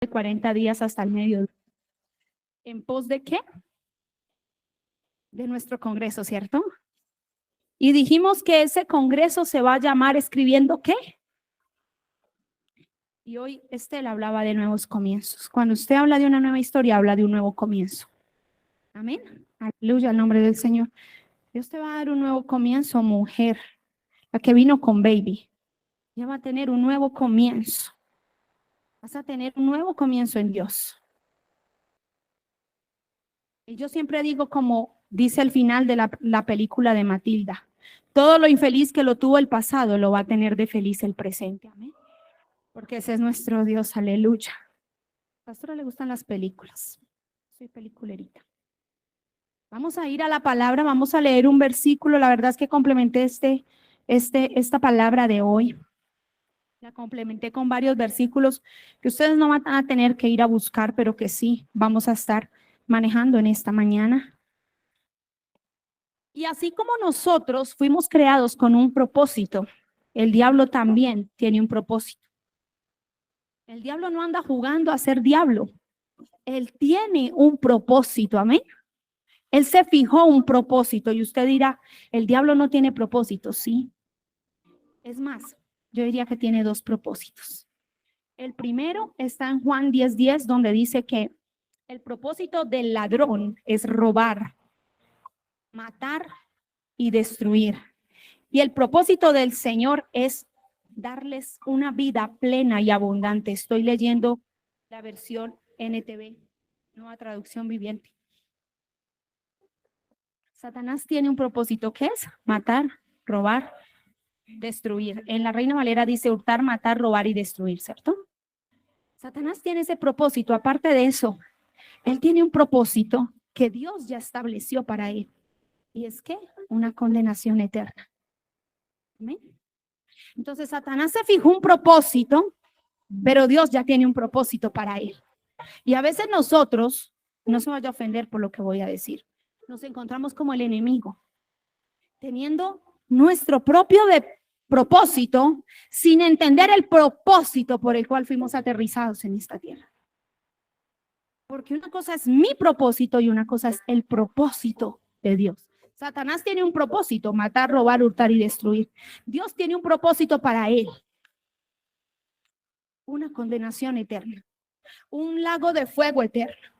de 40 días hasta el mediodía. ¿En pos de qué? De nuestro congreso, ¿cierto? Y dijimos que ese congreso se va a llamar ¿escribiendo qué? Y hoy Estela hablaba de nuevos comienzos. Cuando usted habla de una nueva historia, habla de un nuevo comienzo. Amén. Aleluya, al nombre del Señor. Dios te va a dar un nuevo comienzo, mujer. La que vino con baby. Ya va a tener un nuevo comienzo. Vas a tener un nuevo comienzo en Dios. Y yo siempre digo, como dice el final de la película de Matilda, todo lo infeliz que lo tuvo el pasado lo va a tener de feliz el presente. Amén. Porque ese es nuestro Dios, aleluya. A la pastora le gustan las películas. Soy peliculerita. Vamos a ir a la palabra, vamos a leer un versículo. La verdad es que complementé esta palabra de hoy. La complementé con varios versículos que ustedes no van a tener que ir a buscar, pero que sí vamos a estar manejando en esta mañana. Y así como nosotros fuimos creados con un propósito, el diablo también tiene un propósito. El diablo no anda jugando a ser diablo. Él tiene un propósito, amén. Él se fijó un propósito y usted dirá, el diablo no tiene propósito, sí. Es más, yo diría que tiene dos propósitos. El primero está en Juan 10:10, donde dice que el propósito del ladrón es robar, matar y destruir. Y el propósito del Señor es darles una vida plena y abundante. Estoy leyendo la versión NTV, Nueva Traducción Viviente. Satanás tiene un propósito, ¿qué es? Matar, robar, destruir. En la Reina Valera dice hurtar, matar, robar y destruir, ¿cierto? Satanás tiene ese propósito. Aparte de eso, él tiene un propósito que Dios ya estableció para él. Y es que una condenación eterna. ¿Amén? Entonces Satanás se fijó un propósito, pero Dios ya tiene un propósito para él. Y a veces nosotros, no se vaya a ofender por lo que voy a decir, nos encontramos como el enemigo, teniendo nuestro propio propósito sin entender el propósito por el cual fuimos aterrizados en esta tierra. Porque una cosa es mi propósito y una cosa es el propósito de Dios. Satanás tiene un propósito, matar, robar, hurtar y destruir. Dios tiene un propósito para él. Una condenación eterna. Un lago de fuego eterno.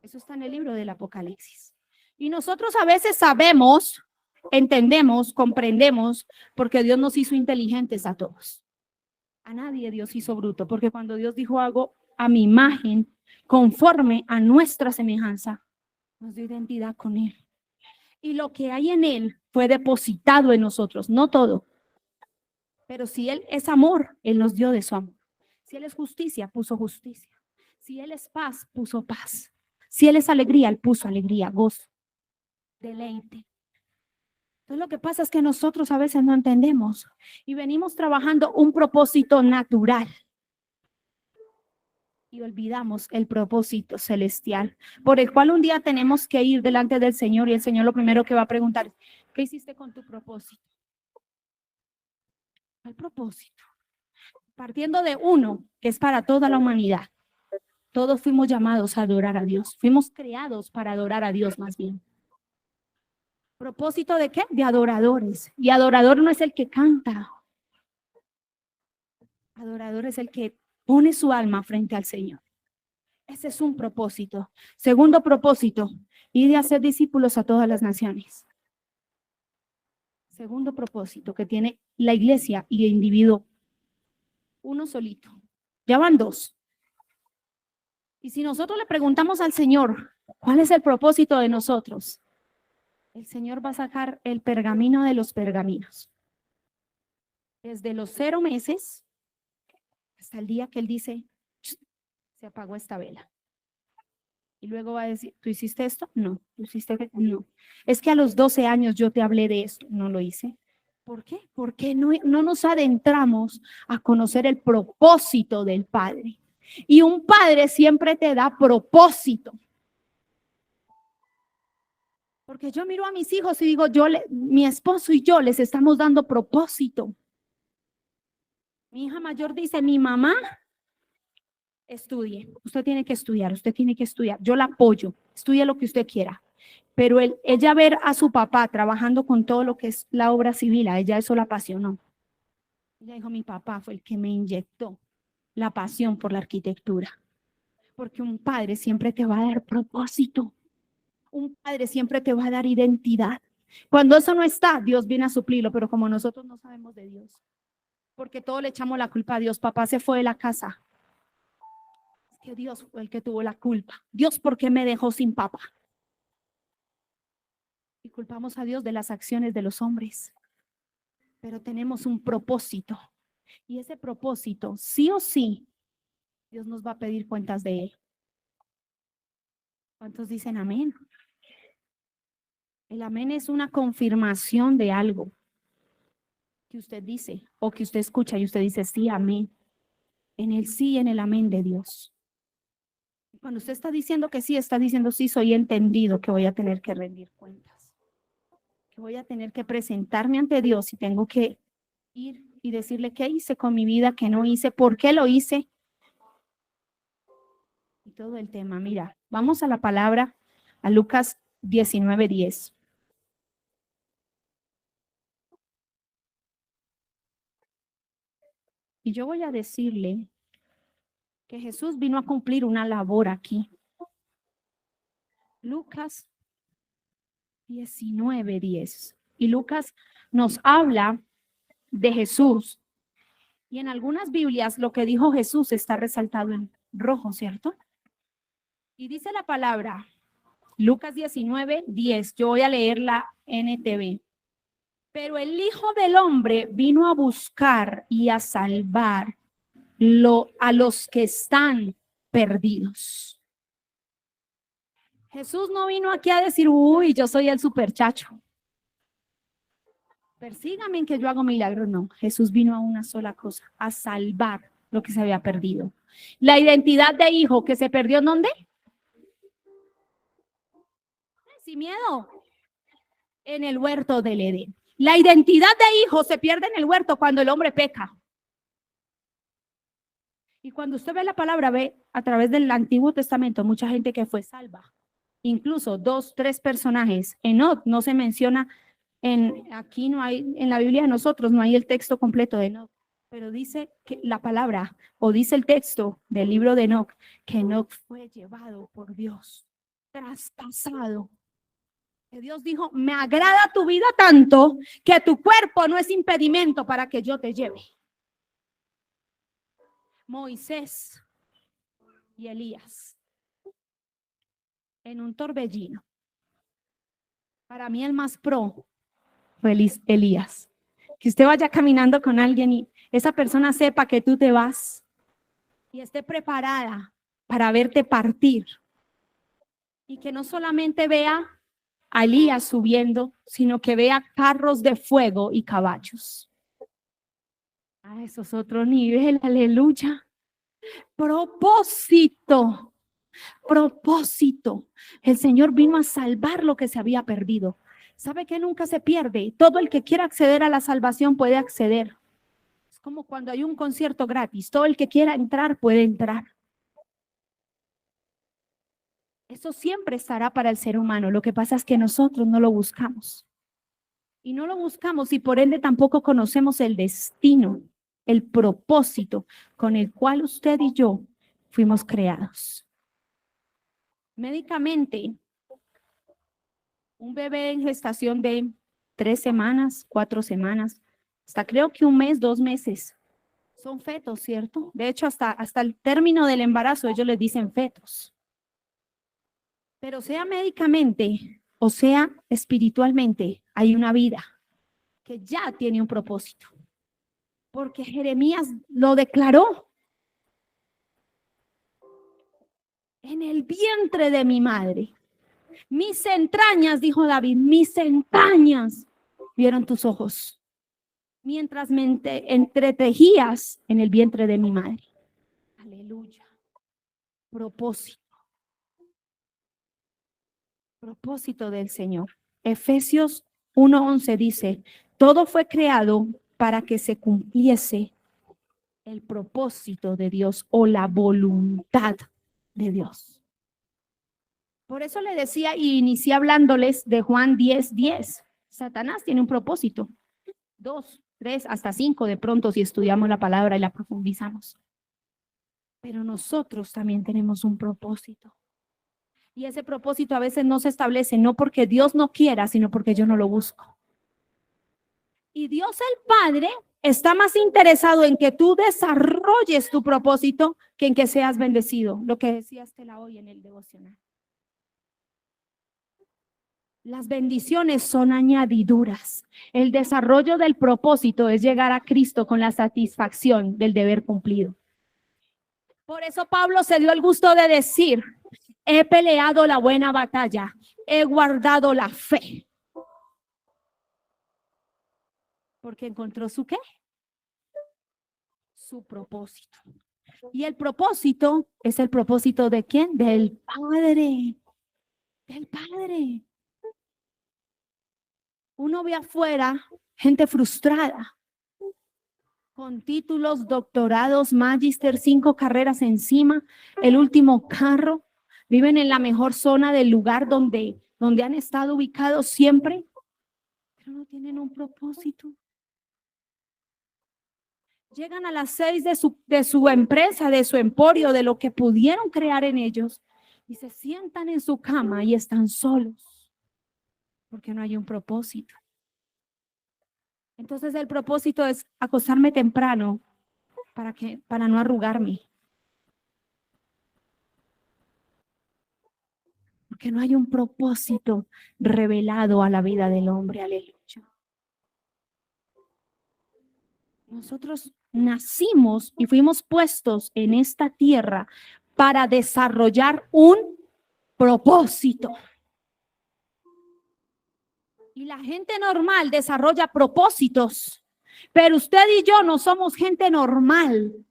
Eso está en el libro del Apocalipsis. Y nosotros a veces sabemos, entendemos, comprendemos, porque Dios nos hizo inteligentes a todos. A nadie Dios hizo bruto, porque cuando Dios dijo algo a mi imagen, conforme a nuestra semejanza, nos dio identidad con Él. Y lo que hay en Él fue depositado en nosotros, no todo. Pero si Él es amor, Él nos dio de su amor. Si Él es justicia, puso justicia. Si Él es paz, puso paz. Si Él es alegría, Él puso alegría, gozo, deleite. Entonces lo que pasa es que nosotros a veces no entendemos y venimos trabajando un propósito natural y olvidamos el propósito celestial por el cual un día tenemos que ir delante del Señor y el Señor lo primero que va a preguntar, ¿qué hiciste con tu propósito? El propósito. Partiendo de uno que es para toda la humanidad. Todos fuimos llamados a adorar a Dios. Fuimos creados para adorar a Dios más bien. ¿Propósito de qué? De adoradores. Y adorador no es el que canta. Adorador es el que pone su alma frente al Señor. Ese es un propósito. Segundo propósito, ir de hacer discípulos a todas las naciones. Segundo propósito que tiene la iglesia y el individuo. Uno solito. Ya van dos. Y si nosotros le preguntamos al Señor, ¿cuál es el propósito de nosotros? El Señor va a sacar el pergamino de los pergaminos. Desde los 0 meses hasta el día que Él dice, se apagó esta vela. Y luego va a decir, ¿tú hiciste esto? No. ¿Tú hiciste esto? No. Es que a los 12 años yo te hablé de esto. No lo hice. ¿Por qué? Porque no nos adentramos a conocer el propósito del Padre. Y un padre siempre te da propósito. Porque yo miro a mis hijos y digo, mi esposo y yo les estamos dando propósito. Mi hija mayor dice, mi mamá Estudie, usted tiene que estudiar, yo la apoyo, estudie lo que usted quiera, pero ella ver a su papá trabajando con todo lo que es la obra civil, a ella eso la apasionó. Ella dijo, mi papá fue el que me inyectó la pasión por la arquitectura, porque un padre siempre te va a dar propósito, un padre siempre te va a dar identidad. Cuando eso no está, Dios viene a suplirlo, pero como nosotros no sabemos de Dios, porque todos le echamos la culpa a Dios, papá se fue de la casa, que Dios fue el que tuvo la culpa. Dios, ¿por qué me dejó sin papá? Y culpamos a Dios de las acciones de los hombres. Pero tenemos un propósito. Y ese propósito, sí o sí, Dios nos va a pedir cuentas de él. ¿Cuántos dicen amén? El amén es una confirmación de algo que usted dice o que usted escucha y usted dice, sí, amén. En el sí y en el amén de Dios. Cuando usted está diciendo que sí, está diciendo sí, soy entendido que voy a tener que rendir cuentas, que voy a tener que presentarme ante Dios y tengo que ir y decirle qué hice con mi vida, qué no hice, por qué lo hice. Y todo el tema, mira, vamos a la palabra, a Lucas 19:10. Y yo voy a decirle que Jesús vino a cumplir una labor aquí. Lucas 19:10. Y Lucas nos habla de Jesús. Y en algunas Biblias lo que dijo Jesús está resaltado en rojo, ¿cierto? Y dice la palabra, Lucas 19:10. Yo voy a leer la NTV. Pero el Hijo del Hombre vino a buscar y a salvar a los que están perdidos. Jesús no vino aquí a decir, uy, yo soy el superchacho. Persígame en que yo hago milagros. No, Jesús vino a una sola cosa, a salvar lo que se había perdido. La identidad de hijo que se perdió, ¿en dónde? Sin miedo. En el huerto del Edén. La identidad de hijo se pierde en el huerto cuando el hombre peca. Y cuando usted ve la palabra, ve a través del Antiguo Testamento mucha gente que fue salva. Incluso 2, 3 personajes. Enoc no se menciona aquí no hay, en la Biblia de nosotros no hay el texto completo de Enoc, pero dice que la palabra, o dice el texto del libro de Enoc, que Enoc fue llevado por Dios, traspasado. Que Dios dijo, me agrada tu vida tanto que tu cuerpo no es impedimento para que yo te lleve. Moisés y Elías en un torbellino. Para mí el más pro fue Elías. Que usted vaya caminando con alguien y esa persona sepa que tú te vas y esté preparada para verte partir. Y que no solamente vea a Elías subiendo, sino que vea carros de fuego y caballos. Eso es otro nivel, aleluya. Propósito. El Señor vino a salvar lo que se había perdido. ¿Sabe que nunca se pierde? Todo el que quiera acceder a la salvación puede acceder. Es como cuando hay un concierto gratis. Todo el que quiera entrar puede entrar. Eso siempre estará para el ser humano. Lo que pasa es que nosotros no lo buscamos. Y no lo buscamos y por ende tampoco conocemos el destino, el propósito con el cual usted y yo fuimos creados. Médicamente, un bebé en gestación de 3 semanas, 4 semanas, hasta creo que 1 mes, 2 meses, son fetos, ¿cierto? De hecho, hasta el término del embarazo ellos les dicen fetos. Pero sea médicamente o sea espiritualmente, hay una vida que ya tiene un propósito. Porque Jeremías lo declaró. En el vientre de mi madre, mis entrañas, dijo David, mis entrañas vieron tus ojos, mientras me entretejías en el vientre de mi madre. Aleluya. Propósito del Señor. Efesios 1:11 dice, todo fue creado para que se cumpliese el propósito de Dios o la voluntad de Dios. Por eso le decía y inicié hablándoles de Juan 10:10. Satanás tiene un propósito. 2, 3, hasta 5 de pronto si estudiamos la palabra y la profundizamos. Pero nosotros también tenemos un propósito. Y ese propósito a veces no se establece no porque Dios no quiera, sino porque yo no lo busco. Y Dios el Padre está más interesado en que tú desarrolles tu propósito que en que seas bendecido. Lo que decía Estela hoy en el devocional. Las bendiciones son añadiduras. El desarrollo del propósito es llegar a Cristo con la satisfacción del deber cumplido. Por eso Pablo se dio el gusto de decir, he peleado la buena batalla, he guardado la fe. Porque encontró su ¿qué? Su propósito. Y el propósito es el propósito ¿de quién? Del Padre. Del Padre. Uno ve afuera gente frustrada, con títulos, doctorados, magíster, 5 carreras encima, el último carro, viven en la mejor zona del lugar donde han estado ubicados siempre, pero no tienen un propósito. Llegan a las 6 de su empresa, de su emporio, de lo que pudieron crear en ellos, y se sientan en su cama y están solos, porque no hay un propósito. Entonces el propósito es acostarme temprano para no arrugarme. Porque no hay un propósito revelado a la vida del hombre, aleluya. Nosotros nacimos y fuimos puestos en esta tierra para desarrollar un propósito. Y la gente normal desarrolla propósitos, pero usted y yo no somos gente normal.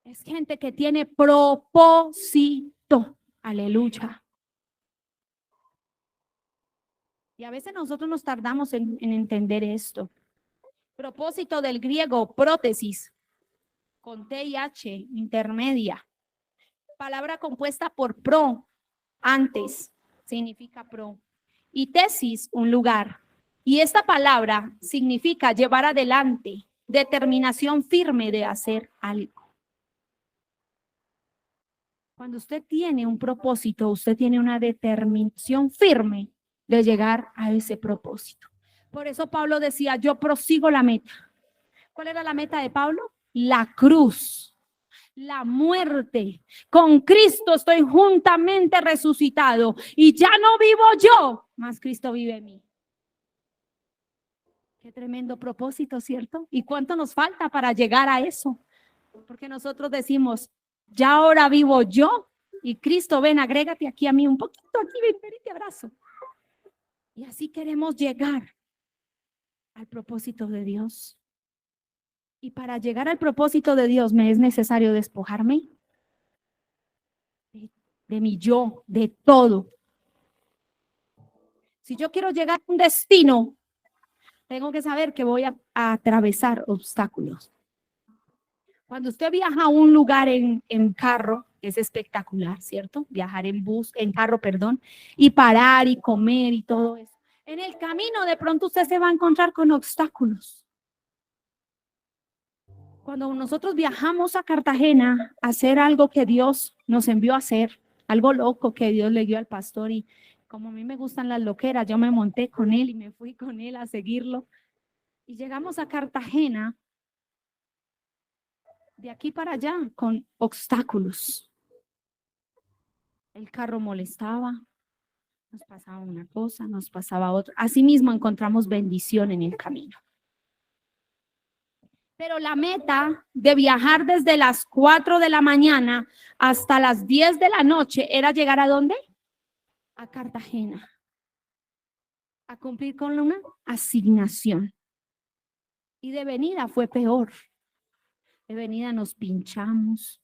Es gente que tiene propósito. Aleluya. Y a veces nosotros nos tardamos en entender esto. Propósito del griego, prótesis, con TH, intermedia. Palabra compuesta por pro, antes, significa pro. Y tesis, un lugar. Y esta palabra significa llevar adelante, determinación firme de hacer algo. Cuando usted tiene un propósito, usted tiene una determinación firme de llegar a ese propósito. Por eso Pablo decía, yo prosigo la meta. ¿Cuál era la meta de Pablo? La cruz, la muerte. Con Cristo estoy juntamente resucitado y ya no vivo yo, mas Cristo vive en mí. Qué tremendo propósito, ¿cierto? ¿Y cuánto nos falta para llegar a eso? Porque nosotros decimos, ya ahora vivo yo y Cristo, ven, agrégate aquí a mí un poquito, aquí, ven y te abrazo. Y así queremos llegar al propósito de Dios. Y para llegar al propósito de Dios me es necesario despojarme de mi yo, de todo. Si yo quiero llegar a un destino, tengo que saber que voy a atravesar obstáculos. Cuando usted viaja a un lugar en carro, es espectacular, ¿cierto? Viajar en carro, y parar y comer y todo eso. En el camino de pronto usted se va a encontrar con obstáculos. Cuando nosotros viajamos a Cartagena a hacer algo que Dios nos envió a hacer, algo loco que Dios le dio al pastor, y como a mí me gustan las loqueras, yo me monté con él y me fui con él a seguirlo. Y llegamos a Cartagena, de aquí para allá, con obstáculos. El carro molestaba, nos pasaba una cosa, nos pasaba otra. Asimismo encontramos bendición en el camino. Pero la meta de viajar desde las 4 de la mañana hasta las 10 de la noche era llegar ¿a dónde? A Cartagena. A cumplir con una asignación. Y de venida fue peor. De venida nos pinchamos.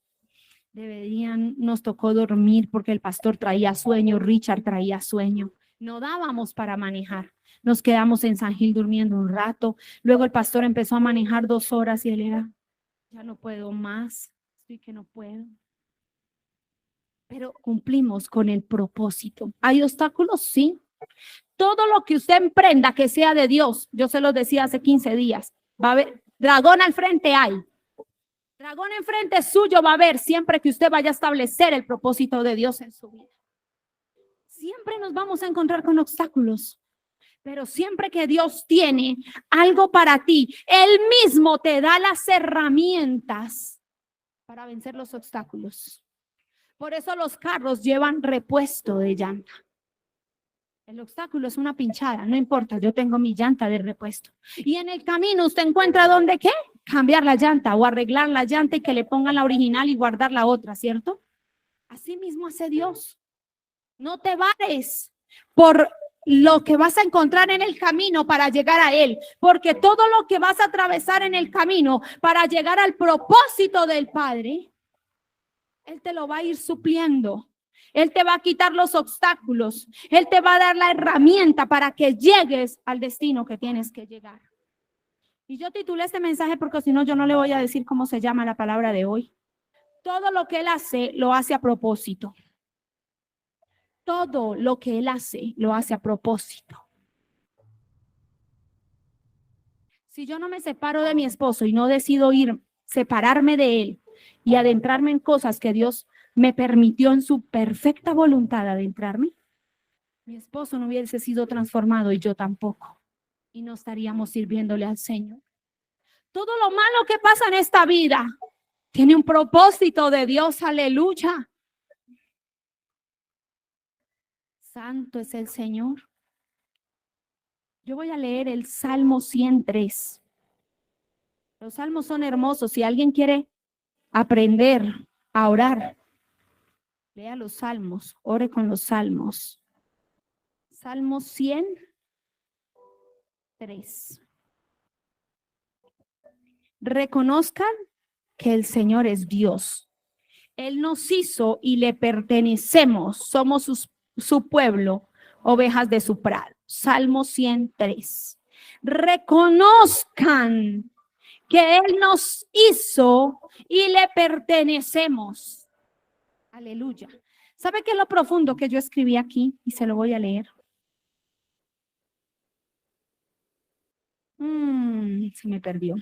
De venida nos tocó dormir porque el pastor traía sueño, Richard traía sueño. No dábamos para manejar. Nos quedamos en San Gil durmiendo un rato. Luego el pastor empezó a manejar 2 horas y él era, ya no puedo más, estoy que no puedo. Pero cumplimos con el propósito. ¿Hay obstáculos? Sí. Todo lo que usted emprenda que sea de Dios, yo se lo decía hace 15 días, va a haber, dragón al frente hay. Dragón enfrente suyo va a haber siempre que usted vaya a establecer el propósito de Dios en su vida. Siempre nos vamos a encontrar con obstáculos, pero siempre que Dios tiene algo para ti, Él mismo te da las herramientas para vencer los obstáculos. Por eso los carros llevan repuesto de llanta. El obstáculo es una pinchada, no importa, yo tengo mi llanta de repuesto. Y en el camino usted encuentra dónde qué, cambiar la llanta o arreglar la llanta y que le pongan la original y guardar la otra, ¿cierto? Así mismo hace Dios. No te vares por lo que vas a encontrar en el camino para llegar a Él, porque todo lo que vas a atravesar en el camino para llegar al propósito del Padre, Él te lo va a ir supliendo. Él te va a quitar los obstáculos. Él te va a dar la herramienta para que llegues al destino que tienes que llegar. Y yo titulé este mensaje porque si no, yo no le voy a decir cómo se llama la palabra de hoy. Todo lo que Él hace, lo hace a propósito. Todo lo que Él hace, lo hace a propósito. Si yo no me separo de mi esposo y no decido separarme de él y adentrarme en cosas que Dios me permitió en su perfecta voluntad adentrarme, mi esposo no hubiese sido transformado y yo tampoco. Y no estaríamos sirviéndole al Señor. Todo lo malo que pasa en esta vida tiene un propósito de Dios, aleluya. Santo es el Señor. Yo voy a leer el Salmo 103. Los salmos son hermosos. Si alguien quiere aprender a orar, lea los salmos, ore con los salmos. Salmo 103. Reconozcan que el Señor es Dios. Él nos hizo y le pertenecemos. Somos su pueblo, ovejas de su prado. Salmo 103. Reconozcan que Él nos hizo y le pertenecemos. Aleluya. ¿Sabe qué es lo profundo que yo escribí aquí? Y se lo voy a leer. Se me perdió.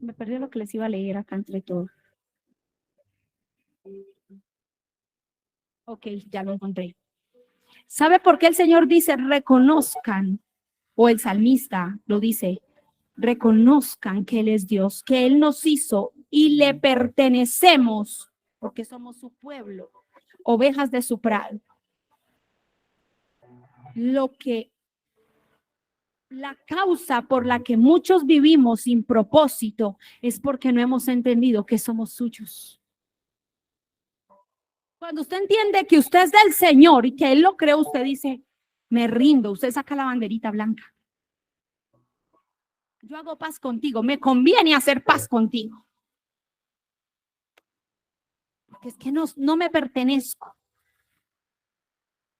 Me perdió lo que les iba a leer acá entre todos. Ok, ya lo encontré. ¿Sabe por qué el Señor dice reconozcan? O el salmista lo dice, reconozcan que Él es Dios, que Él nos hizo y le pertenecemos, porque somos su pueblo, ovejas de su prado. La causa por la que muchos vivimos sin propósito es porque no hemos entendido que somos suyos. Cuando usted entiende que usted es del Señor y que Él lo creó, usted dice, me rindo, usted saca la banderita blanca. Yo hago paz contigo, me conviene hacer paz contigo. Porque es que no me pertenezco.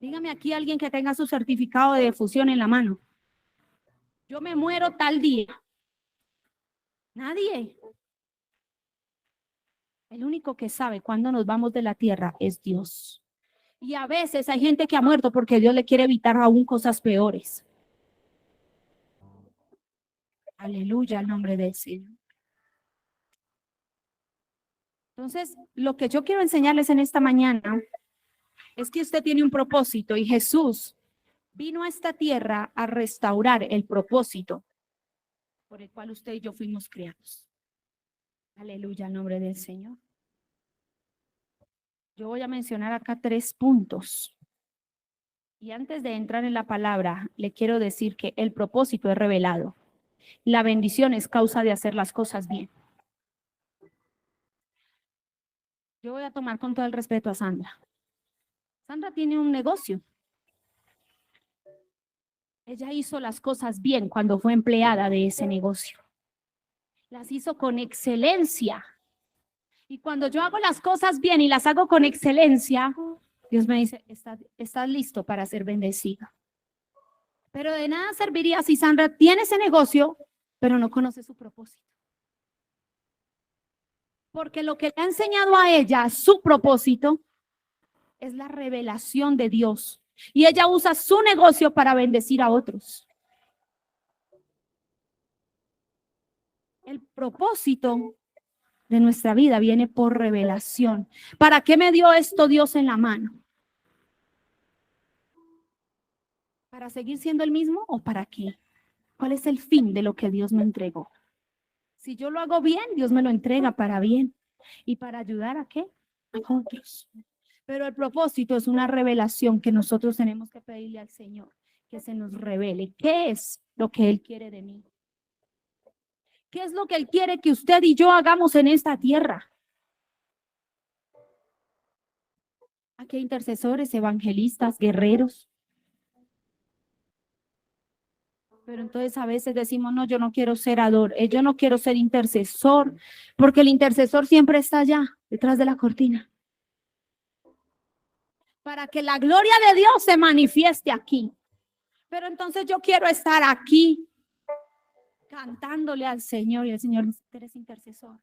Dígame aquí alguien que tenga su certificado de defunción en la mano. Yo me muero tal día. Nadie. El único que sabe cuándo nos vamos de la tierra es Dios. Y a veces hay gente que ha muerto porque Dios le quiere evitar aún cosas peores. Aleluya, al nombre del Señor. Entonces, lo que yo quiero enseñarles en esta mañana es que usted tiene un propósito y Jesús vino a esta tierra a restaurar el propósito por el cual usted y yo fuimos creados. Aleluya, al nombre del Señor. Yo voy a mencionar acá 3 puntos. Y antes de entrar en la palabra, le quiero decir que el propósito es revelado. La bendición es causa de hacer las cosas bien. Yo voy a tomar con todo el respeto a Sandra. Sandra tiene un negocio. Ella hizo las cosas bien cuando fue empleada de ese negocio. Las hizo con excelencia. Y cuando yo hago las cosas bien y las hago con excelencia, Dios me dice, estás listo para ser bendecido. Pero de nada serviría si Sandra tiene ese negocio, pero no conoce su propósito. Porque lo que le ha enseñado a ella, su propósito, es la revelación de Dios. Y ella usa su negocio para bendecir a otros. El propósito de nuestra vida viene por revelación. ¿Para qué me dio esto Dios en la mano? ¿Para seguir siendo el mismo o para qué? ¿Cuál es el fin de lo que Dios me entregó? Si yo lo hago bien, Dios me lo entrega para bien. ¿Y para ayudar a qué? A otros. Pero el propósito es una revelación que nosotros tenemos que pedirle al Señor, que se nos revele. ¿Qué es lo que Él quiere de mí? ¿Qué es lo que Él quiere que usted y yo hagamos en esta tierra? Aquí hay intercesores, evangelistas, guerreros. Pero entonces a veces decimos, no, yo no quiero ser yo no quiero ser intercesor, porque el intercesor siempre está allá, detrás de la cortina. Para que la gloria de Dios se manifieste aquí. Pero entonces yo quiero estar aquí, cantándole al Señor, y el Señor dice, eres intercesor.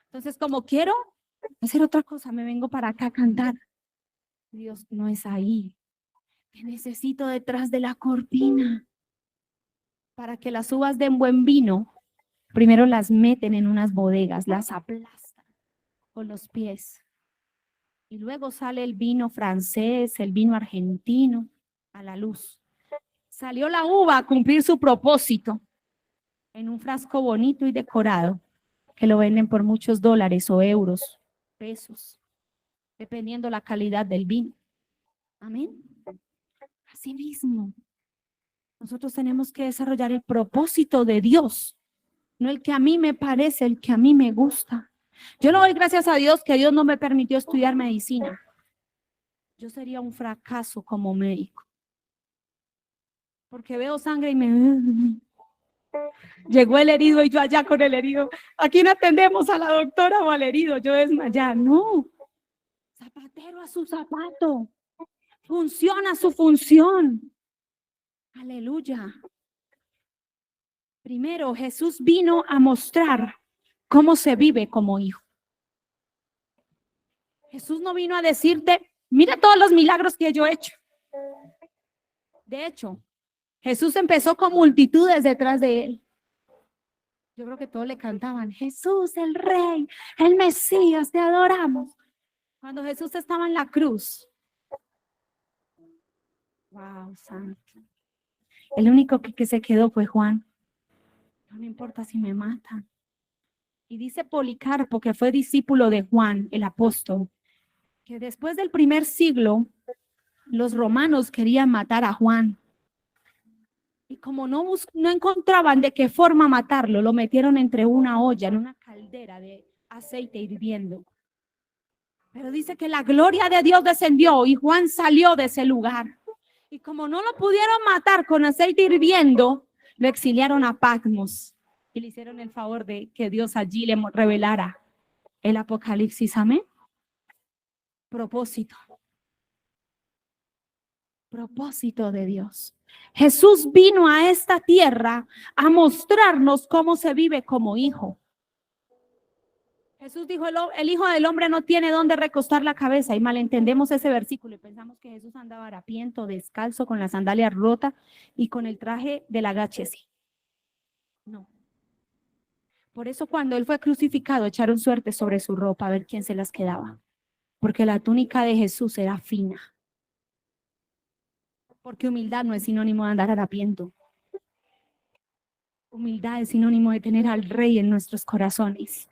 Entonces, como quiero hacer otra cosa, me vengo para acá a cantar. Dios no es ahí. Te necesito detrás de la cortina. Para que las uvas den buen vino, primero las meten en unas bodegas, las aplastan con los pies. Y luego sale el vino francés, el vino argentino a la luz. Salió la uva a cumplir su propósito en un frasco bonito y decorado, que lo venden por muchos dólares o euros, pesos, dependiendo la calidad del vino. Amén. Así mismo, nosotros tenemos que desarrollar el propósito de Dios, no el que a mí me parece, el que a mí me gusta. Yo le doy gracias a Dios que Dios no me permitió estudiar medicina. Yo sería un fracaso como médico. Porque veo sangre y me... Llegó el herido y yo allá con el herido. Aquí no atendemos a la doctora o al herido, yo desmayar. No. Zapatero a su zapato. Funciona su función. Aleluya. Primero, Jesús vino a mostrar cómo se vive como hijo. Jesús no vino a decirte, mira todos los milagros que yo he hecho. De hecho, Jesús empezó con multitudes detrás de él. Yo creo que todos le cantaban, Jesús, el Rey, el Mesías, te adoramos. Cuando Jesús estaba en la cruz. Wow, santo. El único que se quedó fue Juan. No me importa si me matan. Y dice Policarpo, que fue discípulo de Juan, el apóstol, que después del primer siglo, los romanos querían matar a Juan. Y como no encontraban de qué forma matarlo, lo metieron entre una olla, en una caldera de aceite hirviendo. Pero dice que la gloria de Dios descendió y Juan salió de ese lugar. Y como no lo pudieron matar con aceite hirviendo, lo exiliaron a Patmos y le hicieron el favor de que Dios allí le revelara el Apocalipsis. Amén. Propósito. Propósito de Dios. Jesús vino a esta tierra a mostrarnos cómo se vive como hijo. Jesús dijo, el Hijo del Hombre no tiene dónde recostar la cabeza, y malentendemos ese versículo y pensamos que Jesús andaba harapiento, descalzo, con las sandalias rotas y con el traje del agáchese. No. Por eso cuando él fue crucificado echaron suerte sobre su ropa a ver quién se las quedaba, porque la túnica de Jesús era fina. Porque humildad no es sinónimo de andar harapiento. Humildad es sinónimo de tener al Rey en nuestros corazones.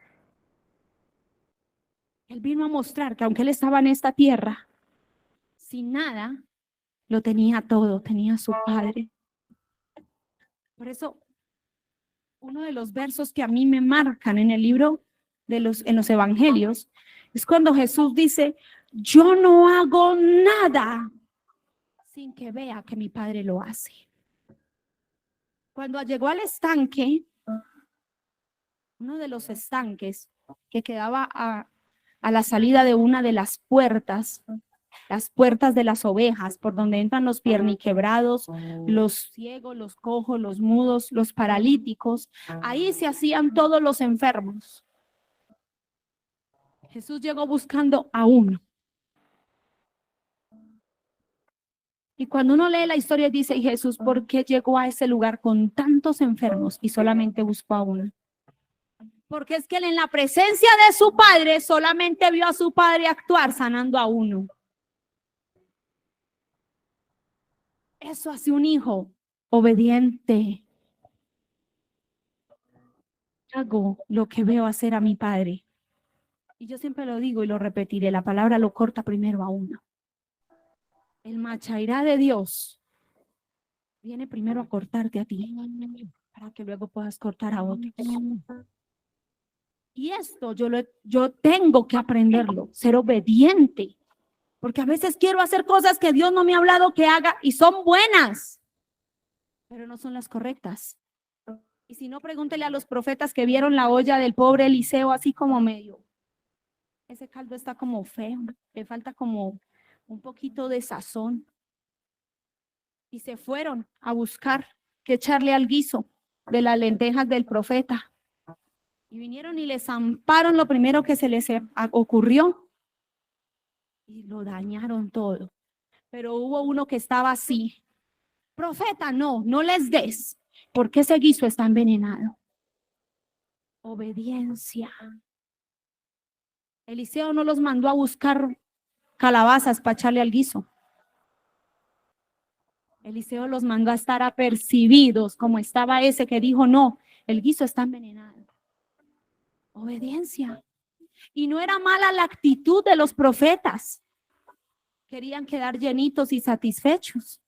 Él vino a mostrar que aunque él estaba en esta tierra, sin nada, lo tenía todo, tenía a su Padre. Por eso, uno de los versos que a mí me marcan en el libro en los evangelios, es cuando Jesús dice, yo no hago nada sin que vea que mi Padre lo hace. Cuando llegó al estanque, uno de los estanques que quedaba a la salida de una de las puertas, las puertas de las ovejas, por donde entran los pierniquebrados, los ciegos, los cojos, los mudos, los paralíticos. Ahí se hacían todos los enfermos. Jesús llegó buscando a uno. Y cuando uno lee la historia dice, ¿y Jesús por qué llegó a ese lugar con tantos enfermos y solamente buscó a uno? Porque es que él en la presencia de su padre solamente vio a su padre actuar sanando a uno. Eso hace un hijo obediente. Hago lo que veo hacer a mi padre. Y yo siempre lo digo y lo repetiré, la palabra lo corta primero a uno. El machairá de Dios viene primero a cortarte a ti, para que luego puedas cortar a otros. Y esto yo tengo que aprenderlo, ser obediente. Porque a veces quiero hacer cosas que Dios no me ha hablado que haga y son buenas, pero no son las correctas. Y si no, pregúntele a los profetas que vieron la olla del pobre Eliseo así como medio. Ese caldo está como feo, le falta como un poquito de sazón. Y se fueron a buscar qué echarle al guiso de las lentejas del profeta. Y vinieron y le zamparon lo primero que se les ocurrió. Y lo dañaron todo. Pero hubo uno que estaba así. Profeta, no les des, porque ese guiso está envenenado. Obediencia. Eliseo no los mandó a buscar calabazas para echarle al guiso. Eliseo los mandó a estar apercibidos, como estaba ese que dijo, no, el guiso está envenenado. Obediencia. Y no era mala la actitud de los profetas. Querían quedar llenitos y satisfechos.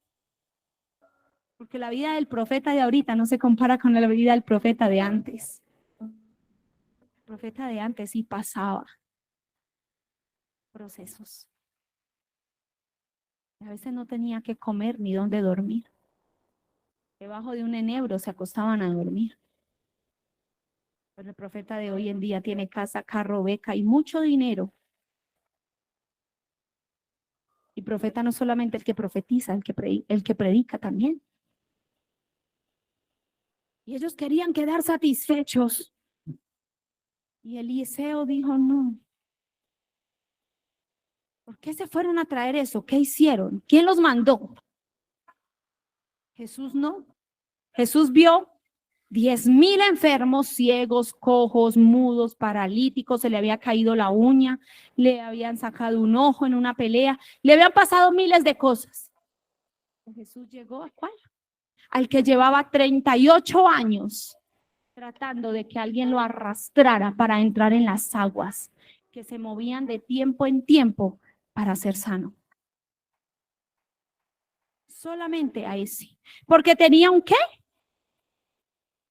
Porque la vida del profeta de ahorita no se compara con la vida del profeta de antes. El profeta de antes sí pasaba procesos. A veces no tenía que comer ni dónde dormir. Debajo de un enebro se acostaban a dormir. Pero el profeta de hoy en día tiene casa, carro, beca y mucho dinero. Y profeta no solamente el que profetiza, el que predica también. Y ellos querían quedar satisfechos. Y Eliseo dijo, no. ¿Por qué se fueron a traer eso? ¿Qué hicieron? ¿Quién los mandó? Jesús no. Jesús vio 10,000 enfermos, ciegos, cojos, mudos, paralíticos, se le había caído la uña, le habían sacado un ojo en una pelea, le habían pasado miles de cosas. Jesús llegó ¿a cuál? Al que llevaba 38 años tratando de que alguien lo arrastrara para entrar en las aguas que se movían de tiempo en tiempo para ser sano. Solamente a ese. Porque tenía un ¿qué?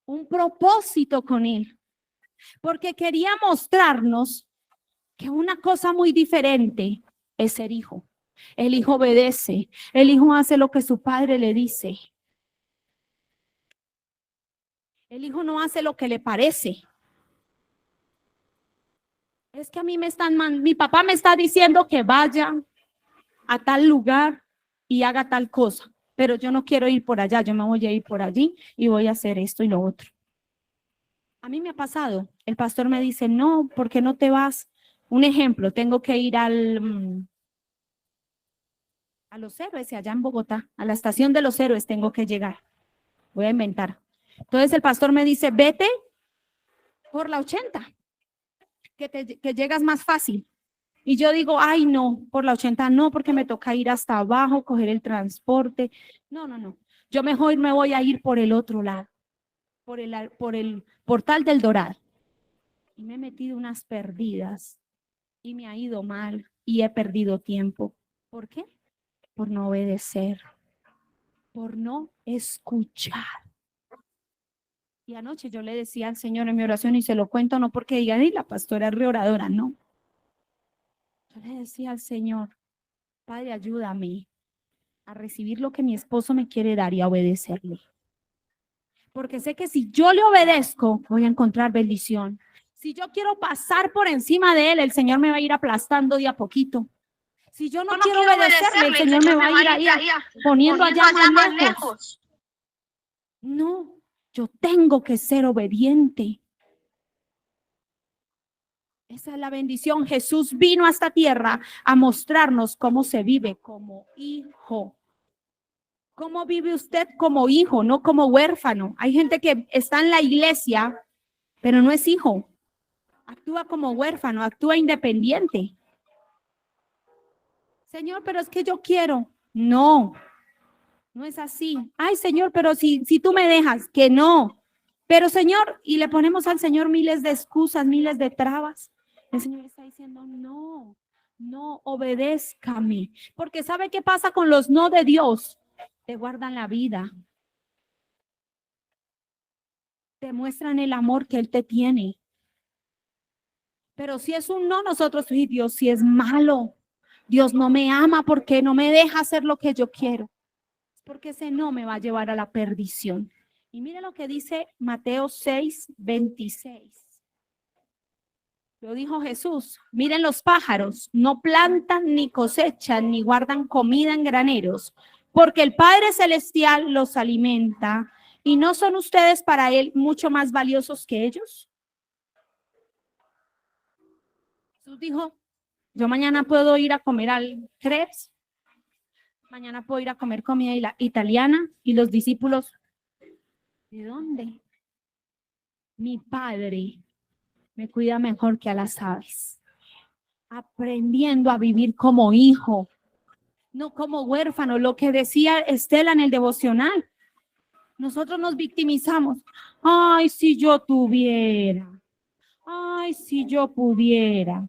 Un propósito con él. Porque quería mostrarnos que una cosa muy diferente es ser hijo. El hijo obedece. El hijo hace lo que su padre le dice. El hijo no hace lo que le parece. Es que a mí mi papá me está diciendo que vaya a tal lugar y haga tal cosa, pero yo no quiero ir por allá, yo me voy a ir por allí y voy a hacer esto y lo otro. A mí me ha pasado, el pastor me dice, no, ¿por qué no te vas? Un ejemplo, tengo que ir a Los Héroes, allá en Bogotá, a la estación de Los Héroes tengo que llegar, voy a inventar. Entonces el pastor me dice, vete por la 80, que llegas más fácil. Y yo digo, ay, no, por la 80 no, porque me toca ir hasta abajo, coger el transporte. No. Yo mejor me voy a ir por el otro lado, por el portal del Doral. Y me he metido unas perdidas y me ha ido mal y he perdido tiempo. ¿Por qué? Por no obedecer, por no escuchar. Y anoche yo le decía al Señor en mi oración y se lo cuento, no porque diga, y la pastora es reoradora, no. Yo le decía al Señor, Padre, ayúdame a recibir lo que mi esposo me quiere dar y a obedecerle. Porque sé que si yo le obedezco, voy a encontrar bendición. Si yo quiero pasar por encima de él, el Señor me va a ir aplastando de a poquito. Si yo no quiero obedecerle, el Señor me va a ir ahí poniendo allá más lejos. No, yo tengo que ser obediente. Esa es la bendición. Jesús vino a esta tierra a mostrarnos cómo se vive como hijo. ¿Cómo vive usted como hijo, no como huérfano? Hay gente que está en la iglesia, pero no es hijo. Actúa como huérfano, actúa independiente. Señor, pero es que yo quiero. No, no es así. Ay, Señor, pero si tú me dejas, que no. Pero Señor, y le ponemos al Señor miles de excusas, miles de trabas. El Señor está diciendo, no, no, obedézcame. Porque ¿sabe qué pasa con los no de Dios? Te guardan la vida. Te muestran el amor que Él te tiene. Pero si es un no, nosotros, y Dios, si es malo, Dios no me ama porque no me deja hacer lo que yo quiero. Porque ese no me va a llevar a la perdición. Y mire lo que dice Mateo 6:26. Lo dijo Jesús, miren los pájaros, no plantan ni cosechan ni guardan comida en graneros, porque el Padre Celestial los alimenta. ¿Y no son ustedes para Él mucho más valiosos que ellos? Jesús dijo, yo mañana puedo ir a comer al crepes, mañana puedo ir a comer comida italiana, y los discípulos, ¿de dónde? Mi Padre me cuida mejor que a las aves. Aprendiendo a vivir como hijo, no como huérfano, lo que decía Estela en el devocional. Nosotros nos victimizamos. Ay, si yo tuviera. Ay, si yo pudiera.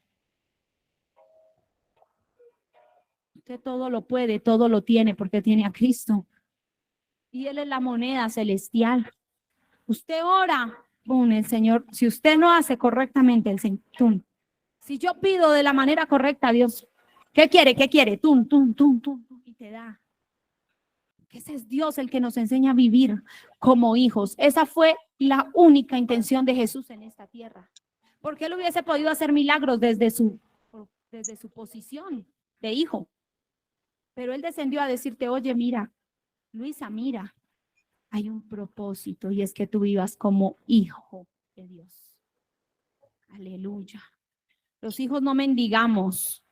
Usted todo lo puede, todo lo tiene porque tiene a Cristo. Y Él es la moneda celestial. Usted ora, el Señor, si usted no hace correctamente, el Señor, si yo pido de la manera correcta a Dios, ¿qué quiere? ¿Qué quiere? Y te da. Ese es Dios el que nos enseña a vivir como hijos. Esa fue la única intención de Jesús en esta tierra. Porque Él hubiese podido hacer milagros desde su posición de hijo. Pero Él descendió a decirte, oye, mira, Luisa, mira, hay un propósito y es que tú vivas como hijo de Dios. Aleluya. Los hijos no mendigamos,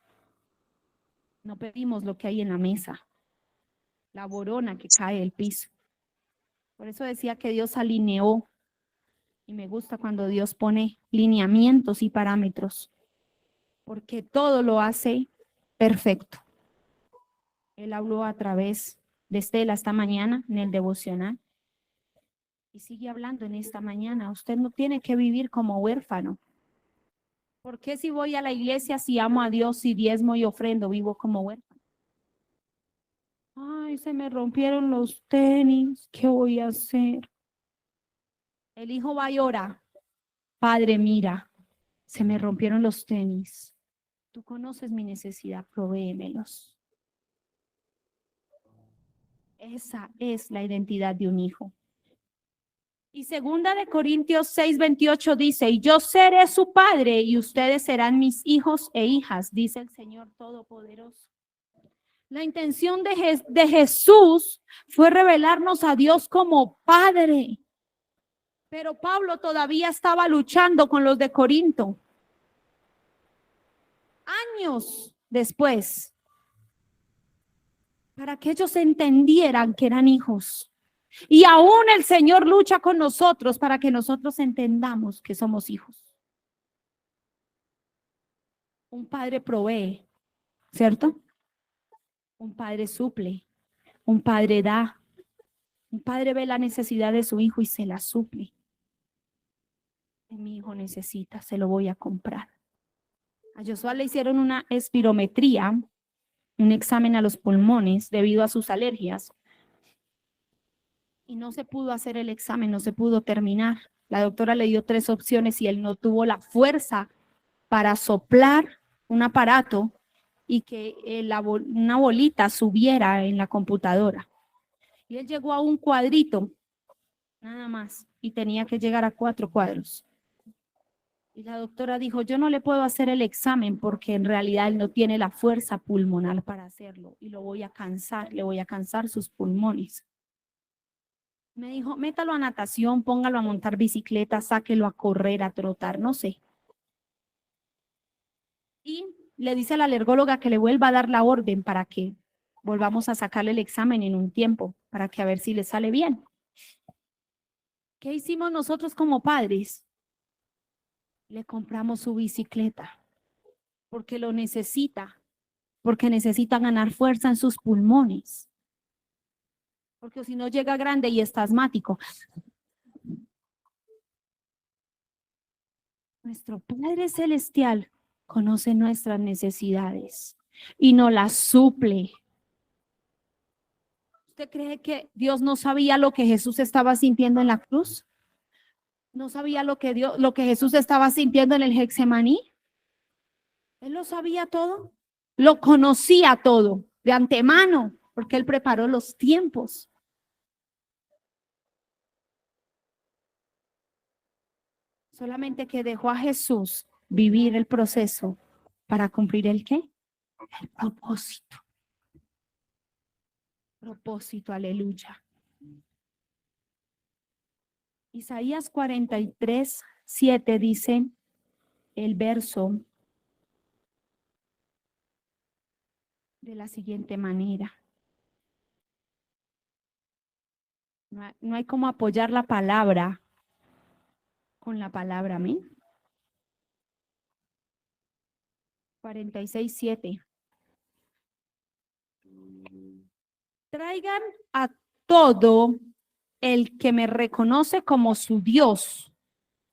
no pedimos lo que hay en la mesa, la borona que cae del piso. Por eso decía que Dios alineó, y me gusta cuando Dios pone lineamientos y parámetros, porque todo lo hace perfecto. Él habló a través de Estela esta mañana en el devocional y sigue hablando en esta mañana. Usted no tiene que vivir como huérfano. ¿Por qué si voy a la iglesia, si amo a Dios, si diezmo y ofrendo, vivo como huérfano? Ay, se me rompieron los tenis, ¿qué voy a hacer? El hijo va y ora, Padre, mira, se me rompieron los tenis. Tú conoces mi necesidad, provéemelos. Esa es la identidad de un hijo. Y segunda de Corintios 6:28 dice, y yo seré su padre y ustedes serán mis hijos e hijas, dice el Señor Todopoderoso. La intención de Jesús fue revelarnos a Dios como Padre. Pero Pablo todavía estaba luchando con los de Corinto. Años después, para que ellos entendieran que eran hijos. Y aún el Señor lucha con nosotros para que nosotros entendamos que somos hijos. Un padre provee, ¿cierto? Un padre suple, un padre da, un padre ve la necesidad de su hijo y se la suple. Mi hijo necesita, se lo voy a comprar. A Josué le hicieron una espirometría, un examen a los pulmones debido a sus alergias. Y no se pudo hacer el examen, no se pudo terminar. La doctora le dio 3 opciones y él no tuvo la fuerza para soplar un aparato y que una bolita subiera en la computadora. Y él llegó a un cuadrito, nada más, y tenía que llegar a 4 cuadros. Y la doctora dijo, yo no le puedo hacer el examen porque en realidad él no tiene la fuerza pulmonar para hacerlo y lo voy a cansar, le voy a cansar sus pulmones. Me dijo, métalo a natación, póngalo a montar bicicleta, sáquelo a correr, a trotar, no sé. Y le dice a la alergóloga que le vuelva a dar la orden para que volvamos a sacarle el examen en un tiempo, para que a ver si le sale bien. ¿Qué hicimos nosotros como padres? Le compramos su bicicleta porque lo necesita, porque necesita ganar fuerza en sus pulmones, porque si no llega grande y está asmático. Nuestro Padre Celestial conoce nuestras necesidades y nos las suple. ¿Usted cree que Dios no sabía lo que Jesús estaba sintiendo en la cruz? ¿No sabía lo que Jesús estaba sintiendo en el Getsemaní? Él lo sabía todo, lo conocía todo de antemano, porque él preparó los tiempos. Solamente que dejó a Jesús vivir el proceso para cumplir el qué? El propósito. Propósito, aleluya. Isaías 43:7 dice el verso de la siguiente manera. No hay como apoyar la palabra con la palabra, amén. 46:7. Traigan a todo el que me reconoce como su Dios,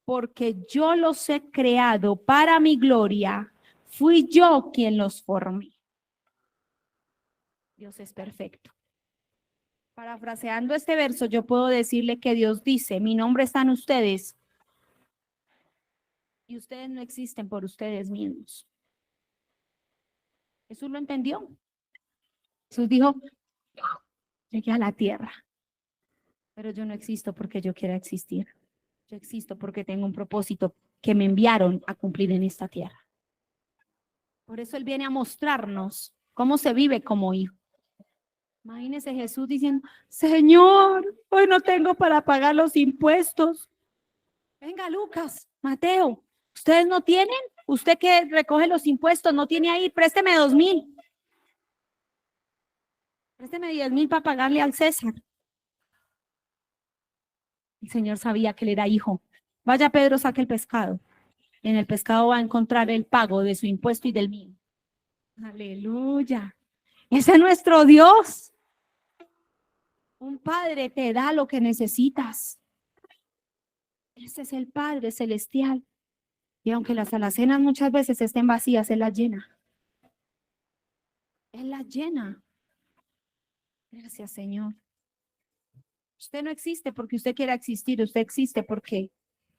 porque yo los he creado para mi gloria, fui yo quien los formé. Dios es perfecto. Parafraseando este verso, yo puedo decirle que Dios dice, mi nombre está en ustedes y ustedes no existen por ustedes mismos. Jesús lo entendió. Jesús dijo, llegué a la tierra, pero yo no existo porque yo quiera existir. Yo existo porque tengo un propósito que me enviaron a cumplir en esta tierra. Por eso Él viene a mostrarnos cómo se vive como hijo. Imagínese Jesús diciendo, Señor, hoy no tengo para pagar los impuestos. Venga, Lucas, Mateo, ¿ustedes no tienen? Usted que recoge los impuestos, no tiene ahí, présteme 2,000. Présteme 10,000 para pagarle al César. El Señor sabía que él era hijo. Vaya Pedro, saque el pescado. En el pescado va a encontrar el pago de su impuesto y del mío. Aleluya. Ese es nuestro Dios. Un padre te da lo que necesitas. Ese es el Padre celestial. Y aunque las alacenas muchas veces estén vacías, Él las llena. Él las llena. Gracias, Señor. Usted no existe porque usted quiera existir. Usted existe porque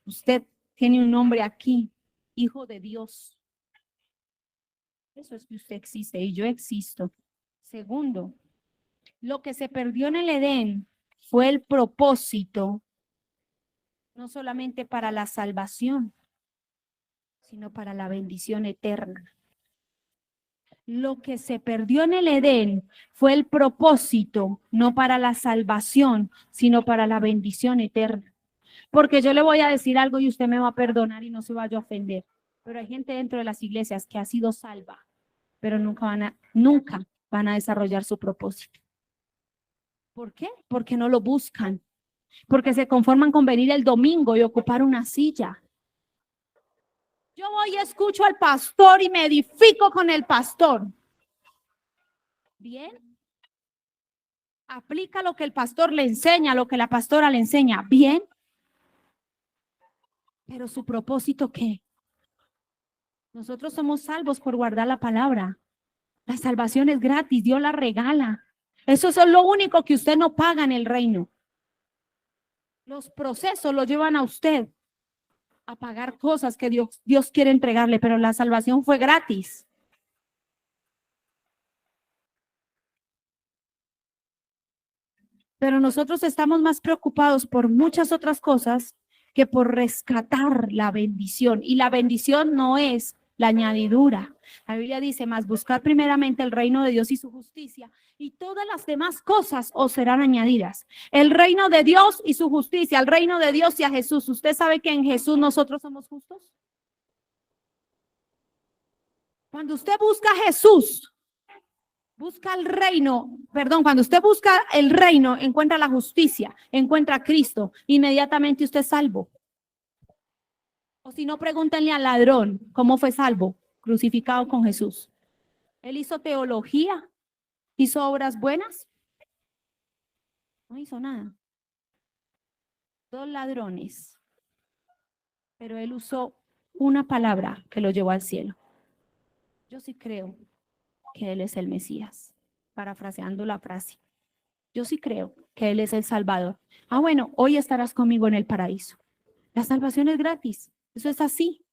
usted tiene un nombre aquí, hijo de Dios. Eso es que usted existe y yo existo. Segundo, lo que se perdió en el Edén fue el propósito, no solamente para la salvación, sino para la bendición eterna. Lo que se perdió en el Edén fue el propósito, no para la salvación, sino para la bendición eterna. Porque yo le voy a decir algo y usted me va a perdonar y no se vaya a ofender. Pero hay gente dentro de las iglesias que ha sido salva, pero nunca van a desarrollar su propósito. ¿Por qué? Porque no lo buscan. Porque se conforman con venir el domingo y ocupar una silla. Yo voy y escucho al pastor y me edifico con el pastor. Bien. Aplica lo que el pastor le enseña, lo que la pastora le enseña. Bien. Pero su propósito, ¿qué? Nosotros somos salvos por guardar la palabra. La salvación es gratis, Dios la regala. Eso es lo único que usted no paga en el reino. Los procesos lo llevan a usted a pagar cosas que Dios quiere entregarle, pero la salvación fue gratis. Pero nosotros estamos más preocupados por muchas otras cosas que por rescatar la bendición. Y la bendición no es la añadidura. La Biblia dice, más buscar primeramente el reino de Dios y su justicia, y todas las demás cosas os serán añadidas. El reino de Dios y su justicia, el reino de Dios y a Jesús. ¿Usted sabe que en Jesús nosotros somos justos? Cuando usted busca a Jesús, busca el reino, perdón, cuando usted busca el reino, encuentra la justicia, encuentra a Cristo, inmediatamente usted es salvo. O si no, pregúntenle al ladrón cómo fue salvo, crucificado con Jesús. Él hizo teología, hizo obras buenas, no hizo nada. Dos ladrones, pero él usó una palabra que lo llevó al cielo. Yo sí creo que él es el Mesías, parafraseando la frase. Yo sí creo que él es el Salvador. Ah, bueno, hoy estarás conmigo en el paraíso. La salvación es gratis, eso es así.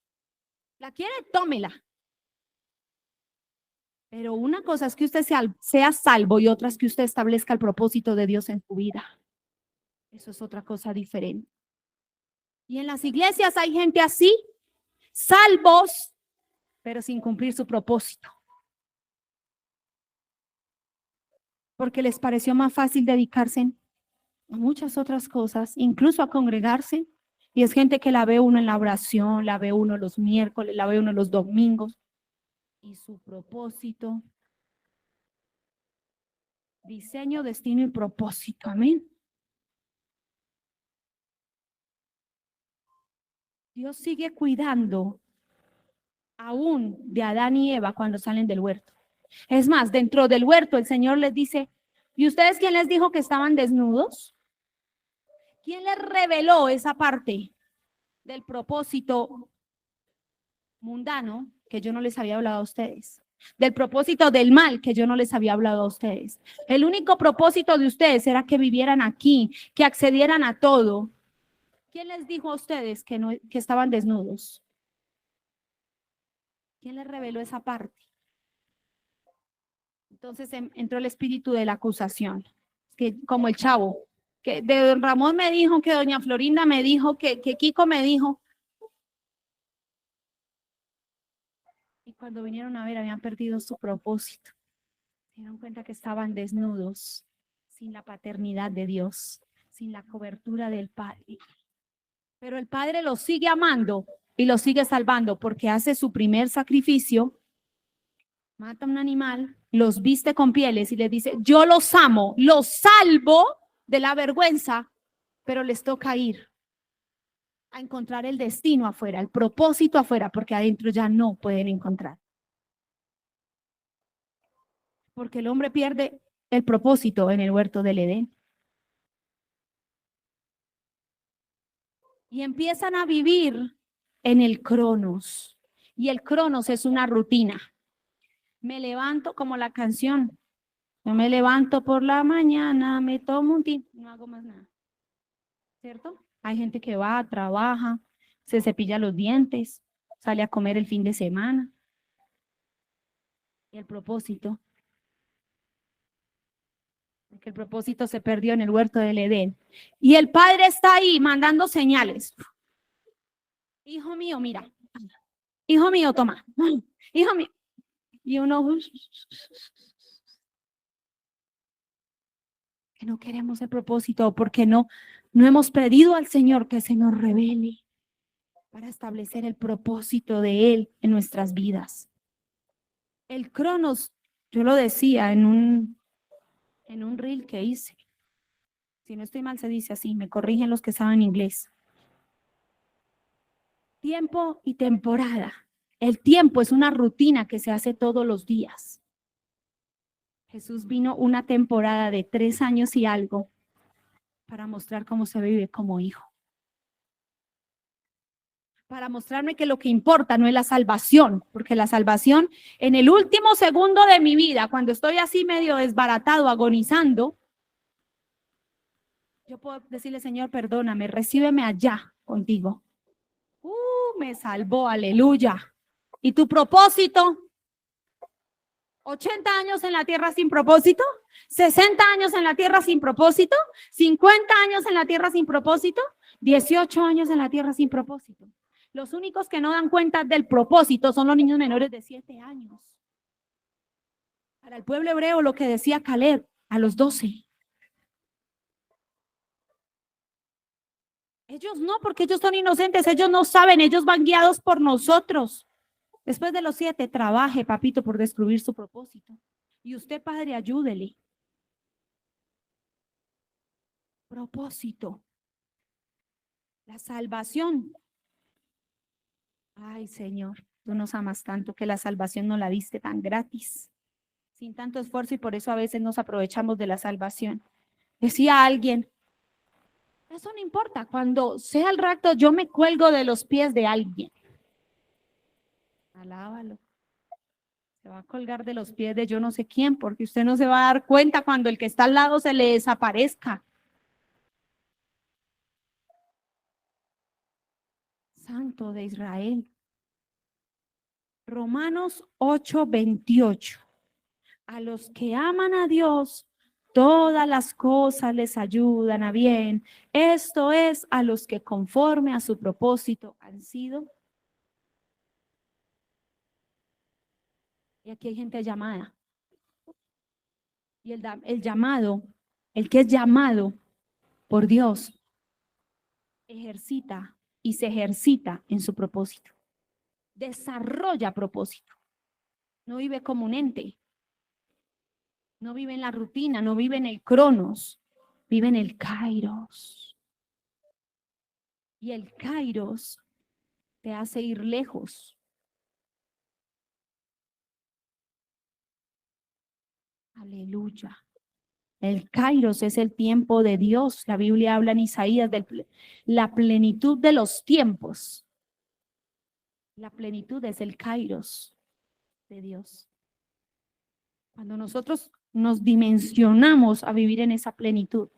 ¿La quiere? Tómela. Pero una cosa es que usted sea salvo y otra es que usted establezca el propósito de Dios en su vida. Eso es otra cosa diferente. Y en las iglesias hay gente así, salvos, pero sin cumplir su propósito. Porque les pareció más fácil dedicarse a muchas otras cosas, incluso a congregarse. Y es gente que la ve uno en la oración, la ve uno los miércoles, la ve uno los domingos. Y su propósito, diseño, destino y propósito. Amén. Dios sigue cuidando aún de Adán y Eva cuando salen del huerto. Es más, dentro del huerto el Señor les dice, ¿y ustedes quién les dijo que estaban desnudos? ¿Quién les reveló esa parte del propósito mundano que yo no les había hablado a ustedes? Del propósito del mal que yo no les había hablado a ustedes. El único propósito de ustedes era que vivieran aquí, que accedieran a todo. ¿Quién les dijo a ustedes que estaban desnudos? ¿Quién les reveló esa parte? Entonces entró el espíritu de la acusación, que como el chavo, que de don Ramón me dijo, que doña Florinda me dijo, que Kiko me dijo. Y cuando vinieron a ver, habían perdido su propósito. Se dieron cuenta que estaban desnudos, sin la paternidad de Dios, sin la cobertura del Padre. Pero el Padre los sigue amando y los sigue salvando porque hace su primer sacrificio, mata un animal, los viste con pieles y les dice, yo los amo, los salvo de la vergüenza, pero les toca ir a encontrar el destino afuera, el propósito afuera, porque adentro ya no pueden encontrar. Porque el hombre pierde el propósito en el huerto del Edén. Y empiezan a vivir en el Cronos. Y el Cronos es una rutina. Me levanto como la canción. Yo me levanto por la mañana, me tomo un tinto, no hago más nada. ¿Cierto? Hay gente que va, trabaja, se cepilla los dientes, sale a comer el fin de semana. Y el propósito, que el propósito se perdió en el huerto del Edén. Y el Padre está ahí mandando señales. Hijo mío, mira. Hijo mío, toma. Hijo mío. Y uno, que no queremos el propósito porque no hemos pedido al Señor que se nos revele para establecer el propósito de Él en nuestras vidas. El Cronos, yo lo decía en un reel que hice. Si no estoy mal se dice así, me corrigen los que saben inglés. Tiempo y temporada. El tiempo es una rutina que se hace todos los días. Jesús vino una temporada de 3 años y algo para mostrar cómo se vive como hijo. Para mostrarme que lo que importa no es la salvación, porque la salvación en el último segundo de mi vida, cuando estoy así medio desbaratado, agonizando, yo puedo decirle, Señor, perdóname, recíbeme allá contigo. Me salvó, aleluya. ¿Y tu propósito? 80 años en la tierra sin propósito, 60 años en la tierra sin propósito, 50 años en la tierra sin propósito. 18 años en la tierra sin propósito. Los únicos que no dan cuenta del propósito son los niños menores de 7 años. Para el pueblo hebreo, lo que decía Caleb a los 12. Ellos no, porque ellos son inocentes, ellos no saben, ellos van guiados por nosotros. Después de los 7, trabaje, papito, por destruir su propósito. Y usted, padre, ayúdele. Propósito. La salvación. Ay, Señor, tú nos amas tanto que la salvación no la diste tan gratis, sin tanto esfuerzo, y por eso a veces nos aprovechamos de la salvación. Decía alguien, eso no importa, cuando sea el rapto yo me cuelgo de los pies de alguien. Alábalo. Se va a colgar de los pies de yo no sé quién, porque usted no se va a dar cuenta cuando el que está al lado se le desaparezca. Santo de Israel. Romanos 8:28. A los que aman a Dios, todas las cosas les ayudan a bien. Esto es, a los que conforme a su propósito han sido. Y aquí hay gente llamada. Y el llamado, el que es llamado por Dios, ejercita y se ejercita en su propósito. Desarrolla propósito. No vive como un ente. No vive en la rutina, no vive en el cronos. Vive en el kairos. Y el kairos te hace ir lejos. Aleluya. El kairos es el tiempo de Dios. La Biblia habla en Isaías de la plenitud de los tiempos. La plenitud es el kairos de Dios. Cuando nosotros nos dimensionamos a vivir en esa plenitud,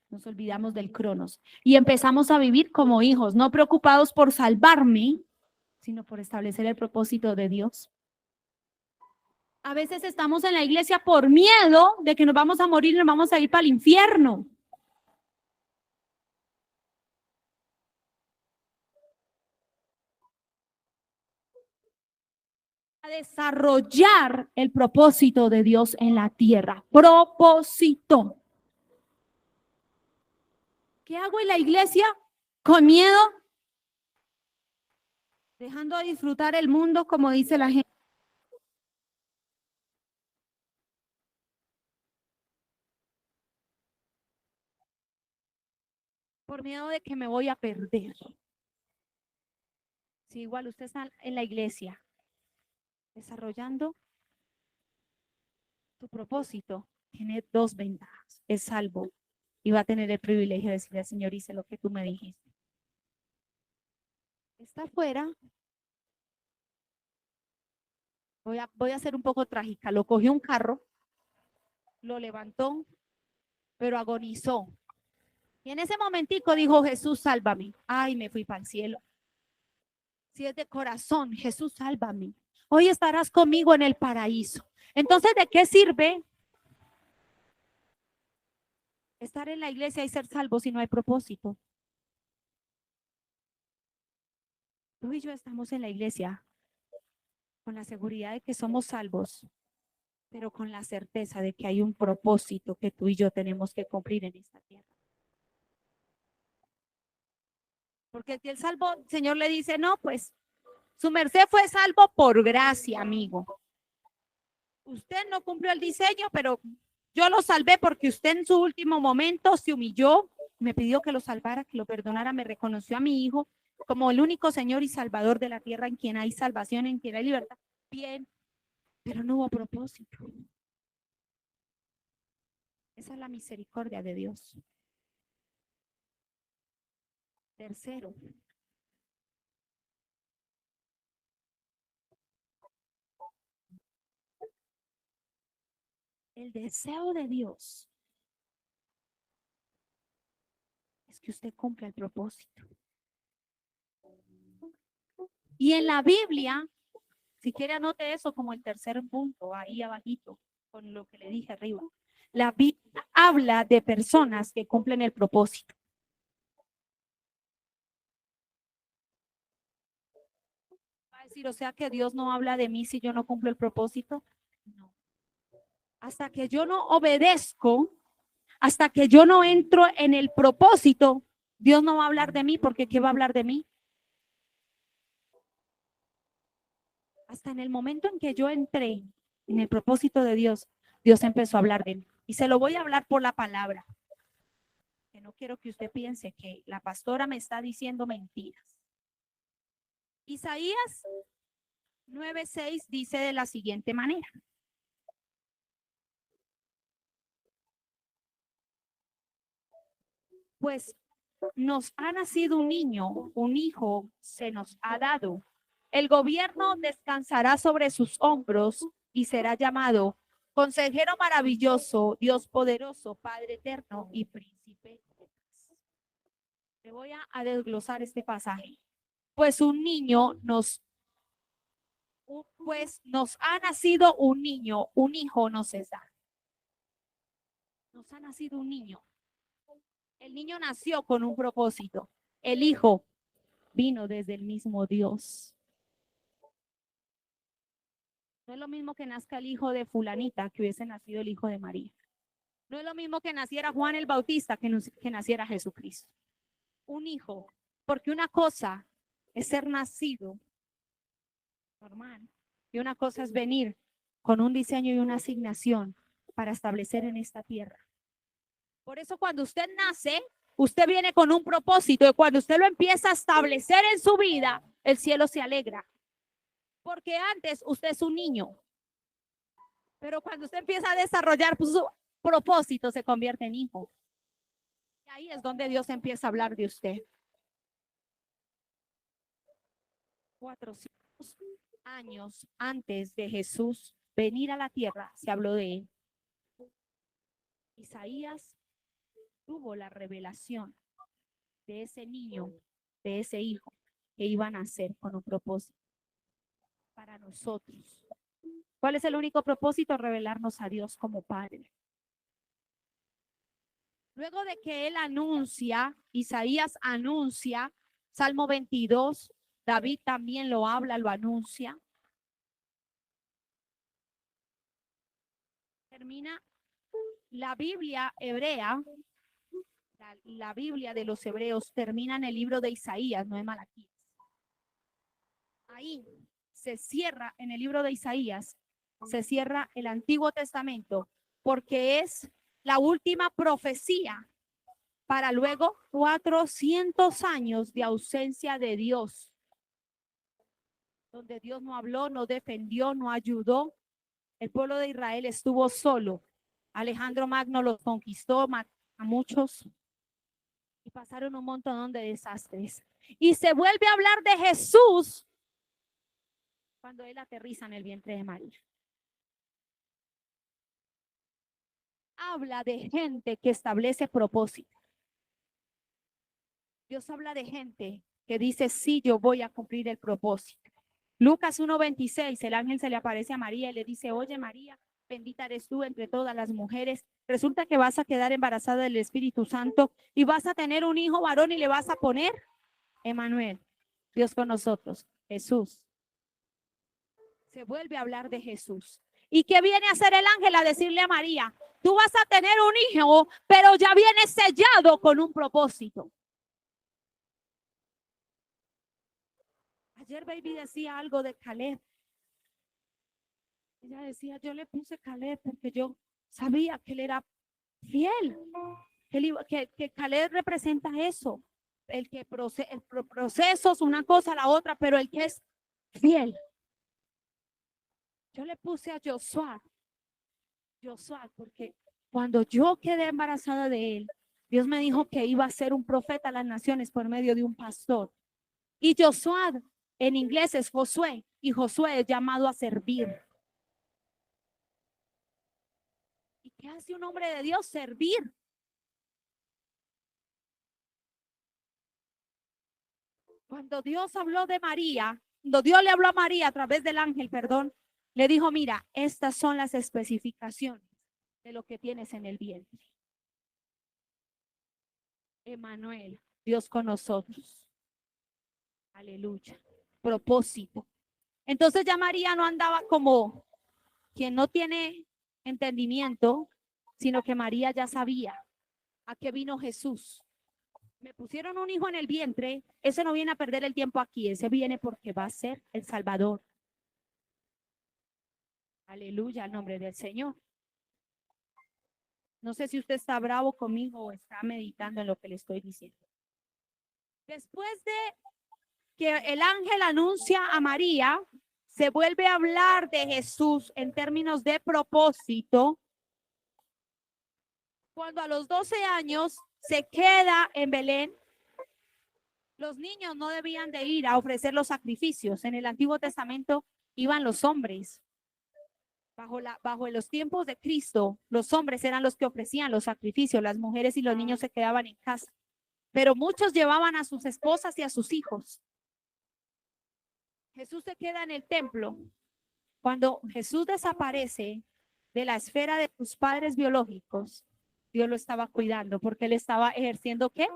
nos olvidamos del cronos y empezamos a vivir como hijos, no preocupados por salvarme, sino por establecer el propósito de Dios. A veces estamos en la iglesia por miedo de que nos vamos a morir y nos vamos a ir para el infierno. A desarrollar el propósito de Dios en la tierra. Propósito. ¿Qué hago en la iglesia? Con miedo, dejando de disfrutar el mundo, como dice la gente. Por miedo de que me voy a perder. Si igual usted está en la iglesia desarrollando tu propósito, tiene dos ventajas. Es salvo y va a tener el privilegio de decirle al Señor, hice lo que tú me dijiste. Está afuera. Voy a ser un poco trágica. Lo cogió un carro, lo levantó, pero agonizó. Y en ese momentico dijo, Jesús, sálvame. Ay, me fui para el cielo. Si es de corazón, Jesús, sálvame. Hoy estarás conmigo en el paraíso. Entonces, ¿de qué sirve estar en la iglesia y ser salvo si no hay propósito? Tú y yo estamos en la iglesia con la seguridad de que somos salvos, pero con la certeza de que hay un propósito que tú y yo tenemos que cumplir en esta tierra. Porque si el salvo, el Señor le dice, no, pues su merced fue salvo por gracia, amigo. Usted no cumplió el diseño, pero yo lo salvé porque usted en su último momento se humilló, me pidió que lo salvara, que lo perdonara, me reconoció a mi hijo como el único Señor y Salvador de la tierra, en quien hay salvación, en quien hay libertad. Bien, pero no hubo propósito. Esa es la misericordia de Dios. Tercero, el deseo de Dios es que usted cumpla el propósito. Y en la Biblia, si quiere anote eso como el tercer punto, ahí abajito, con lo que le dije arriba. La Biblia habla de personas que cumplen el propósito. decir, o sea que Dios no habla de mí si yo no cumplo el propósito. No. Hasta que yo no obedezco, hasta que yo no entro en el propósito, Dios no va a hablar de mí, porque ¿qué va a hablar de mí? Hasta en el momento en que yo entré en el propósito de Dios, Dios empezó a hablar de mí. Y se lo voy a hablar por la palabra. Que no quiero que usted piense que la pastora me está diciendo mentiras. Isaías 9:6 dice de la siguiente manera. Pues nos ha nacido un niño, un hijo se nos ha dado. El gobierno descansará sobre sus hombros y será llamado Consejero maravilloso, Dios poderoso, Padre eterno y príncipe de paz. Le voy a desglosar este pasaje. Pues nos ha nacido un niño, un hijo nos es dado. Nos ha nacido un niño. El niño nació con un propósito. El hijo vino desde el mismo Dios. No es lo mismo que nazca el hijo de fulanita que hubiese nacido el hijo de María. No es lo mismo que naciera Juan el Bautista que naciera Jesucristo. Un hijo, porque una cosa es ser nacido normal y una cosa es venir con un diseño y una asignación para establecer en esta tierra. Por eso cuando usted nace, usted viene con un propósito y cuando usted lo empieza a establecer en su vida, el cielo se alegra. Porque antes usted es un niño, pero cuando usted empieza a desarrollar su propósito, se convierte en hijo. Y ahí es donde Dios empieza a hablar de usted. 400 años antes de Jesús venir a la tierra, se habló de él. Isaías tuvo la revelación de ese niño, de ese hijo que iba a nacer con un propósito para nosotros. ¿Cuál es el único propósito? Revelarnos a Dios como Padre. Luego de que él anuncia, Isaías anuncia, Salmo 22, David también lo habla, lo anuncia. Termina la Biblia hebrea, la Biblia de los hebreos termina en el libro de Isaías, no es Malaquías. Ahí se cierra, en el libro de Isaías, se cierra el Antiguo Testamento, porque es la última profecía para luego 400 años de ausencia de Dios, donde Dios no habló, no defendió, no ayudó. El pueblo de Israel estuvo solo. Alejandro Magno los conquistó a muchos y pasaron un montón de desastres. Y se vuelve a hablar de Jesús cuando él aterriza en el vientre de María. Habla de gente que establece propósito. Dios habla de gente que dice, sí, yo voy a cumplir el propósito. Lucas 1:26, el ángel se le aparece a María y le dice, oye María, bendita eres tú entre todas las mujeres. Resulta que vas a quedar embarazada del Espíritu Santo y vas a tener un hijo varón y le vas a poner Emmanuel, Dios con nosotros, Jesús. Se vuelve a hablar de Jesús. ¿Y qué viene a hacer el ángel? A decirle a María, tú vas a tener un hijo, pero ya viene sellado con un propósito. Ayer Baby decía algo de Caleb. Ella decía, yo le puse Caleb porque yo sabía que él era fiel. Que Caleb representa eso. El que procesos, una cosa, la otra, pero el que es fiel. Yo le puse a Josué porque cuando yo quedé embarazada de él, Dios me dijo que iba a ser un profeta a las naciones por medio de un pastor. Y Josué en inglés es Josué, y Josué es llamado a servir. ¿Y qué hace un hombre de Dios? Servir. Cuando Dios habló de María, cuando Dios le habló a María a través del ángel, perdón, le dijo, mira, estas son las especificaciones de lo que tienes en el vientre. Emmanuel, Dios con nosotros. Aleluya. Propósito. Entonces ya María no andaba como quien no tiene entendimiento, sino que María ya sabía a qué vino Jesús. Me pusieron un hijo en el vientre, ese no viene a perder el tiempo aquí, ese viene porque va a ser el Salvador. Aleluya, al nombre del Señor. No sé si usted está bravo conmigo o está meditando en lo que le estoy diciendo. Después de que el ángel anuncia a María, se vuelve a hablar de Jesús en términos de propósito. Cuando a los 12 años se queda en Belén, los niños no debían de ir a ofrecer los sacrificios. En el Antiguo Testamento iban los hombres. Bajo los tiempos de Cristo, los hombres eran los que ofrecían los sacrificios, las mujeres y los niños se quedaban en casa. Pero muchos llevaban a sus esposas y a sus hijos. Jesús se queda en el templo. Cuando Jesús desaparece de la esfera de sus padres biológicos, Dios lo estaba cuidando porque él estaba ejerciendo ¿qué?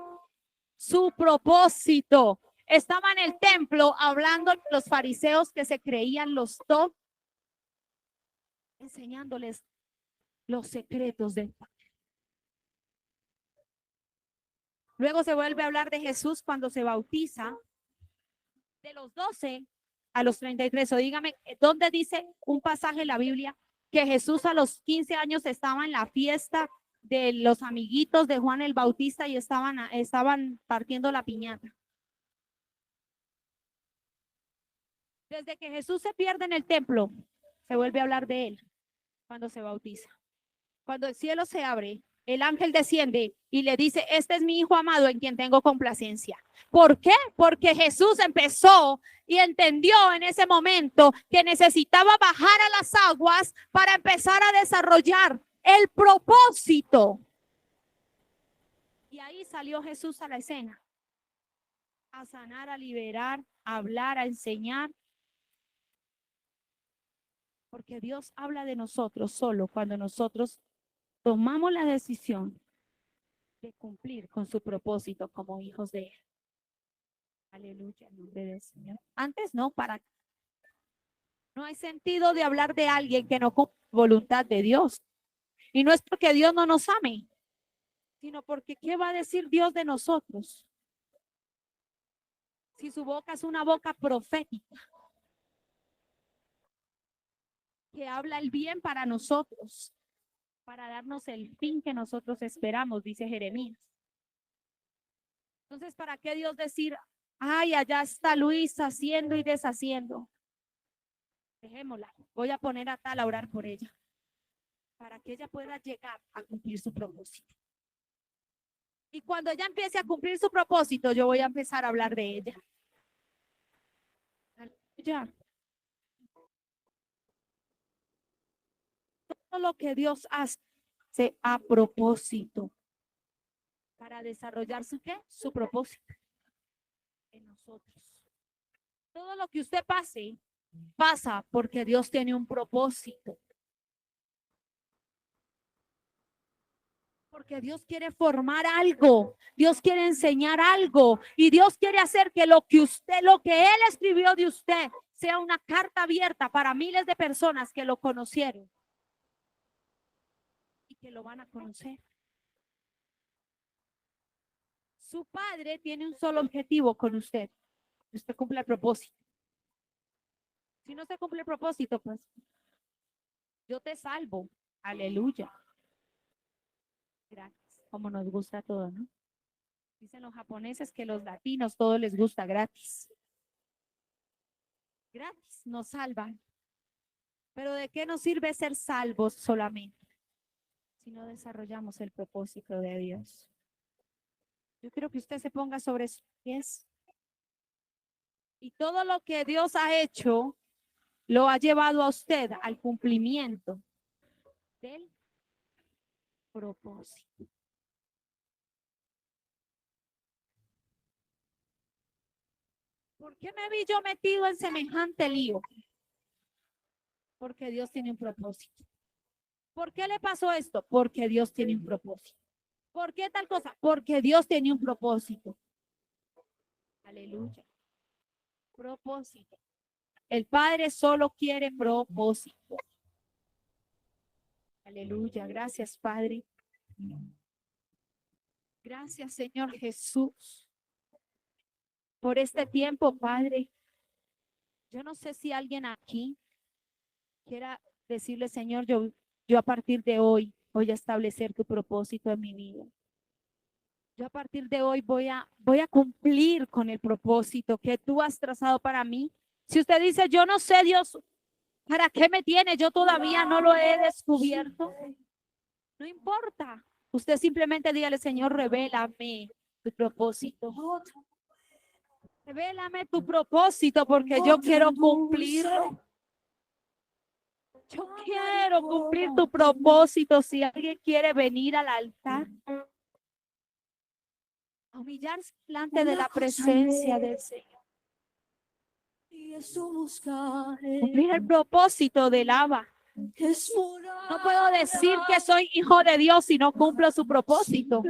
Su propósito. Estaba en el templo hablando los fariseos que se creían los top, enseñándoles los secretos del Padre. Luego se vuelve a hablar de Jesús cuando se bautiza, de los 12 a los 33. O dígame, ¿dónde dice un pasaje en la Biblia que Jesús a los 15 años estaba en la fiesta de los amiguitos de Juan el Bautista y estaban partiendo la piñata? Desde que Jesús se pierde en el templo, se vuelve a hablar de él cuando se bautiza. Cuando el cielo se abre, el ángel desciende y le dice, este es mi hijo amado en quien tengo complacencia. ¿Por qué? Porque Jesús empezó y entendió en ese momento que necesitaba bajar a las aguas para empezar a desarrollar el propósito. Y ahí salió Jesús a la escena, a sanar, a liberar, a hablar, a enseñar. Porque Dios habla de nosotros solo cuando nosotros tomamos la decisión de cumplir con su propósito como hijos de Él. Aleluya, en nombre del Señor. Antes no, no hay sentido de hablar de alguien que no cumple voluntad de Dios. Y no es porque Dios no nos ame, sino porque ¿qué va a decir Dios de nosotros? Si su boca es una boca profética, que habla el bien para nosotros, para darnos el fin que nosotros esperamos, dice Jeremías. Entonces, ¿para qué Dios decir, ay, allá está Luis haciendo y deshaciendo? Dejémosla, voy a poner a tal a orar por ella, para que ella pueda llegar a cumplir su propósito. Y cuando ella empiece a cumplir su propósito, yo voy a empezar a hablar de ella. Ya. Todo lo que Dios hace a propósito para desarrollar su ¿qué? Su propósito en nosotros. Todo lo que usted pasa porque Dios tiene un propósito. Porque Dios quiere formar algo, Dios quiere enseñar algo y Dios quiere hacer que lo que Él escribió de usted sea una carta abierta para miles de personas que lo conocieron y que lo van a conocer. Su Padre tiene un solo objetivo con usted. Usted cumple el propósito. Si no se cumple el propósito, pues yo te salvo. Aleluya. Gracias. Como nos gusta todo, ¿no? Dicen los japoneses que los latinos todo les gusta gratis. Gratis nos salvan. Pero ¿de qué nos sirve ser salvos solamente si no desarrollamos el propósito de Dios? Yo quiero que usted se ponga sobre sus pies. Y todo lo que Dios ha hecho lo ha llevado a usted al cumplimiento del propósito. ¿Por qué me vi yo metido en semejante lío? Porque Dios tiene un propósito. ¿Por qué le pasó esto? Porque Dios tiene un propósito. ¿Por qué tal cosa? Porque Dios tiene un propósito. Aleluya. Propósito. El Padre solo quiere propósito. Aleluya. Gracias, Padre. Gracias, Señor Jesús, por este tiempo, Padre. Yo no sé si alguien aquí quiera decirle, Señor, yo a partir de hoy voy a establecer tu propósito en mi vida. Yo a partir de hoy voy a cumplir con el propósito que tú has trazado para mí. Si usted dice, yo no sé, Dios, ¿para qué me tiene? Yo todavía no lo he descubierto. No importa. Usted simplemente dígale, Señor, revélame tu propósito. Revélame tu propósito porque yo quiero cumplirlo. Yo quiero cumplir tu propósito. Si alguien quiere venir al altar, a humillarse delante de la presencia del Señor. Cumplir el propósito del Abba. No puedo decir que soy hijo de Dios si no cumplo su propósito.